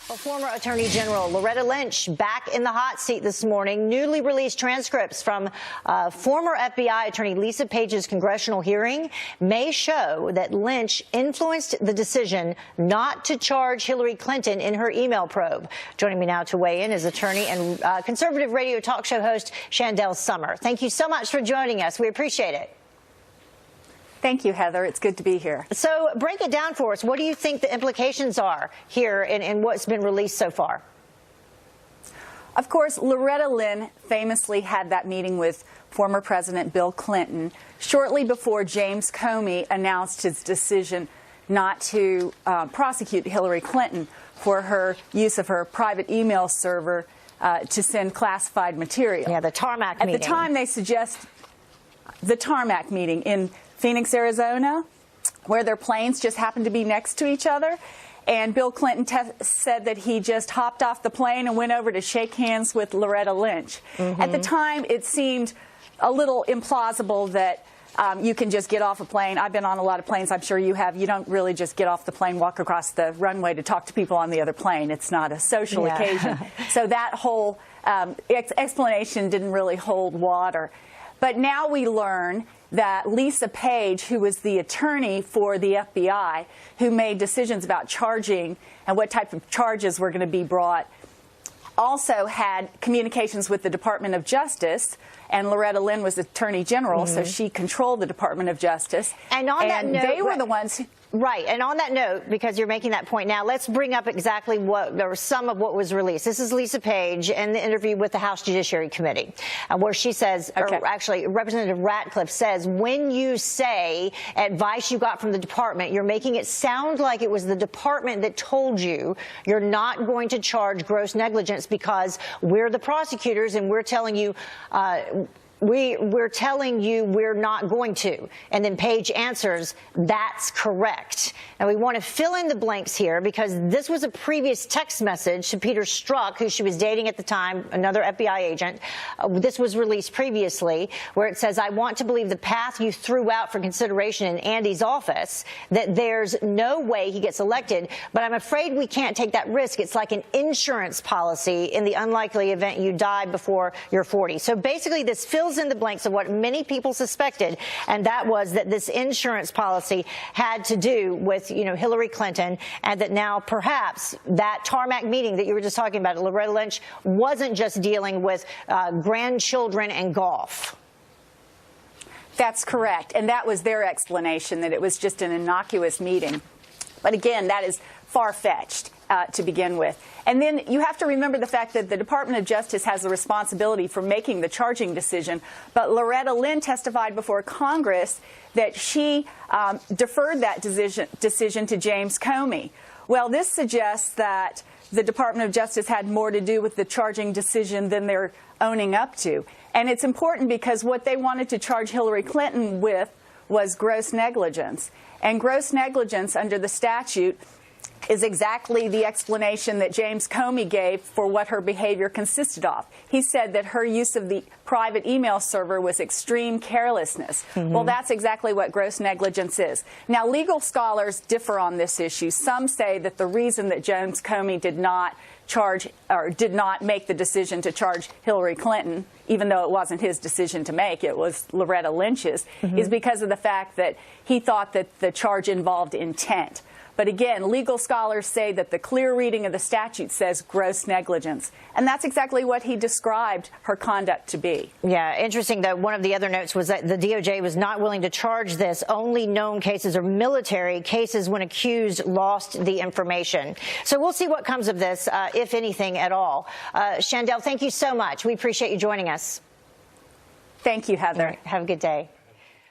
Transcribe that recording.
Well, former Attorney General Loretta Lynch back in the hot seat this morning. Newly released transcripts from former FBI Attorney Lisa Page's congressional hearing may show that Lynch influenced the decision not to charge Hillary Clinton in her email probe. Joining me now to weigh in is attorney and conservative radio talk show host Chandelle Summer. Thank you so much for joining us. We appreciate it. Thank you, Heather. It's good to be here. So break it down for us. What do you think the implications are here in what's been released so far? Of course, Loretta Lynch famously had that meeting with former President Bill Clinton shortly before James Comey announced his decision not to prosecute Hillary Clinton for her use of her private email server to send classified material. Yeah, the tarmac meeting. At the time, they suggest the tarmac meeting in Phoenix, Arizona, where their planes just happened to be next to each other. And Bill Clinton said that he just hopped off the plane and went over to shake hands with Loretta Lynch. At the time, it seemed a little implausible that you can just get off a plane. I've been on a lot of planes. I'm sure you have. You don't really just get off the plane, walk across the runway to talk to people on the other plane. It's not a social occasion. So that whole explanation didn't really hold water. But now we learn that Lisa Page, who was the attorney for the FBI, who made decisions about charging and what type of charges were going to be brought, also had communications with the Department of Justice. And Loretta Lynch was Attorney General, so she controlled the Department of Justice. And on that note, they were the ones. Right. And on that note, because you're making that point now, let's bring up exactly or some of what was released. This is Lisa Page in the interview with the House Judiciary Committee, where she says, or actually Representative Ratcliffe says, when you say advice you got from the department, you're making it sound like it was the department that told you you're not going to charge gross negligence because we're the prosecutors and we're telling you we're telling you we're not going to. And then Page answers, that's correct. And we want to fill in the blanks here because this was a previous text message to Peter Strzok, who she was dating at the time, another FBI agent. This was released previously, where it says, I want to believe the path you threw out for consideration in Andy's office, that there's no way he gets elected, but I'm afraid we can't take that risk. It's like an insurance policy in the unlikely event you die before you're 40. So basically this fills in the blanks of what many people suspected, and that was that this insurance policy had to do with, Hillary Clinton, and that now perhaps that tarmac meeting that you were just talking about, Loretta Lynch, wasn't just dealing with grandchildren and golf. That's correct, and that was their explanation, that it was just an innocuous meeting. But again, that is far-fetched to begin with. And then you have to remember the fact that the Department of Justice has the responsibility for making the charging decision, but Loretta Lynch testified before Congress that she deferred that decision to James Comey. Well, this suggests that the Department of Justice had more to do with the charging decision than they're owning up to. And it's important because what they wanted to charge Hillary Clinton with was gross negligence. And gross negligence under the statute is exactly the explanation that James Comey gave for what her behavior consisted of. He said that her use of the private email server was extreme carelessness. Well, that's exactly what gross negligence is. Now, legal scholars differ on this issue. Some say that the reason that James Comey did not charge or did not make the decision to charge Hillary Clinton, even though it wasn't his decision to make, it was Loretta Lynch's, is because of the fact that he thought that the charge involved intent. But again, legal scholars say that the clear reading of the statute says gross negligence. And that's exactly what he described her conduct to be. Yeah, interesting that one of the other notes was that the DOJ was not willing to charge this. Only known cases are military cases when accused lost the information. So we'll see what comes of this, if anything at all. Chandelle, thank you so much. We appreciate you joining us. Thank you, Heather. Have a good day.